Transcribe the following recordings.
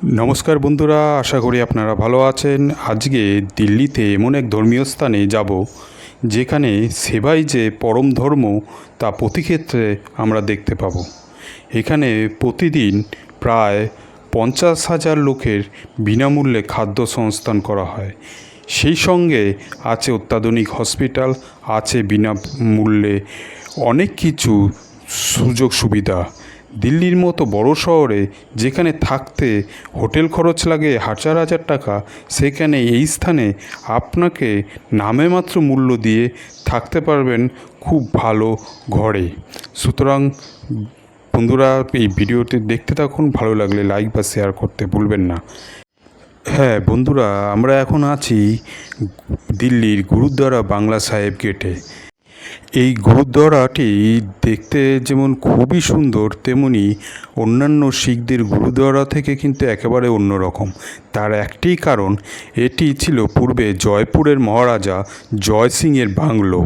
নমস্কার বন্ধুরা, আশা করি আপনারা ভালো আছেন। আজকে দিল্লিতে এমন এক ধর্মীয় স্থানে যাব যেখানে সেবাই যে পরম ধর্ম তা প্রতি ক্ষেত্রে আমরা দেখতে পাবো। এখানে প্রতিদিন প্রায় 50,000 লোকের বিনামূল্যে খাদ্য সংস্থান করা হয়। সেই সঙ্গে আছে অত্যাধুনিক হসপিটাল, আছে বিনামূল্যে অনেক কিছু সুযোগ সুবিধা। দিল্লির মতো বড় শহরে যেখানে থাকতে হোটেল খরচ লাগে হাজার হাজার টাকা, সেখানে এই স্থানে আপনাকে নামে মাত্র মূল্য দিয়ে থাকতে পারবেন খুব ভালো ঘরে। সুতরাং বন্ধুরা, এই ভিডিওটি দেখতে থাকুন, ভালো লাগলে লাইক বা শেয়ার করতে ভুলবেন না। হ্যাঁ বন্ধুরা, আমরা এখন আছি দিল্লির গুরুদ্বারা বাংলা সাহেব গেটে। এই গুরুদ্বারাটি দেখতে যেমন খুবই সুন্দর, তেমনি অন্যান্য শিখদের গুরুদ্বারা থেকে কিন্তু একেবারে অন্যরকম। তার একটি কারণ, এটি ছিল পূর্বে জয়পুরের মহারাজা জয় সিংয়ের বাংলো।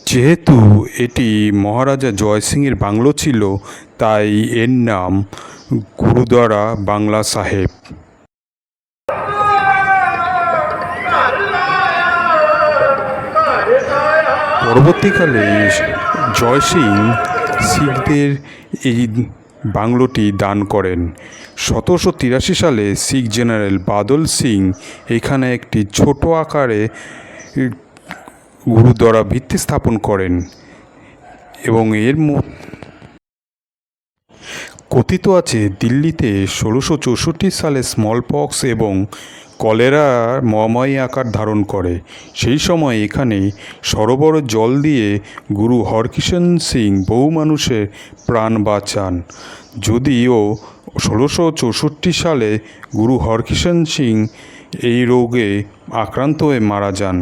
যেহেতু এটি মহারাজা জয় সিংয়ের বাংলো ছিল, তাই এর নাম গুরুদ্বারা বাংলা সাহেব। পরবর্তীকালে জয় সিং শিখদের এই বাংলোটি দান করেন। 1783 সালে শিখ জেনারেল বাদল সিং এখানে একটি ছোট আকারে গুরুদ্বারা ভিত্তি স্থাপন করেন এবং এর কথিত আছে দিল্লিতে 1664 সালে স্মল পক্স এবং কলেরা মহামারী আকার ধারণ করে। সেই সময় এখানে সরোবরের জল দিয়ে গুরু হরকিষেণ সিং বহু মানুষের প্রাণ বাঁচান। যদিও 1664 সালে গুরু হরকিষেণ সিং এই রোগে আক্রান্ত হয়ে মারা যান।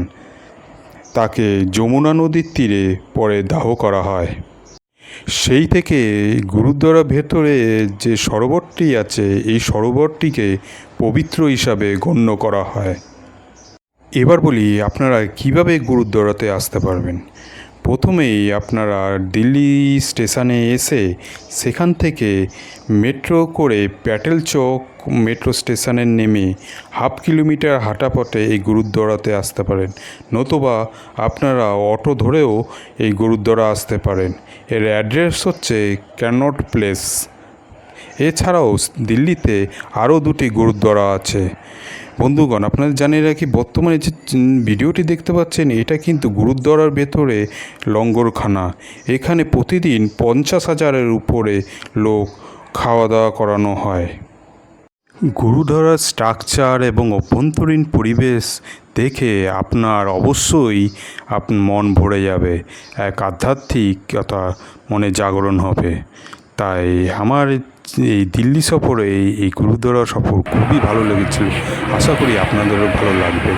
তাকে যমুনা নদীর তীরে পরে দাহ করা হয়। সেই থেকে গুরুদ্বারার ভেতরে যে সরোবরটি আছে, এই সরোবরটিকে পবিত্র হিসাবে গণ্য করা হয়। এবার বলি আপনারা কিভাবে গুরুদ্বারাতে আসতে পারবেন। প্রথমেই আপনারা দিল্লি স্টেশনে এসে সেখান থেকে মেট্রো করে প্যাটেল চৌক মেট্রো স্টেশনে নেমে হাফ কিলোমিটার হাঁটা পথে এই গুরুদ্বারাতে আসতে পারেন, নতুবা আপনারা অটো ধরেও এই গুরুদ্বারা আসতে পারেন। এর অ্যাড্রেস হচ্ছে ক্যানট প্লেস। এছাড়াও দিল্লিতে আরও দুটি গুরুদ্বারা আছে। বন্ধুগণ, আপনাদের জানিয়ে রাখি, বর্তমানে যে ভিডিওটি দেখতে পাচ্ছেন এটা কিন্তু গুরুদ্বারার ভেতরে লঙ্গরখানা। এখানে প্রতিদিন 50,000-এর উপরে লোক খাওয়া দাওয়া করানো হয়। গুরুদ্বারার স্ট্রাকচার এবং অভ্যন্তরীণ পরিবেশ দেখে আপনার অবশ্যই মন ভরে যাবে, এক আধ্যাত্মিকতা মনে জাগরণ হবে। তাই আমার এই দিল্লি সফরে এই গুরুদ্বারা সফর খুবই ভালো লেগেছিল। আশা করি আপনাদেরও ভালো লাগবে।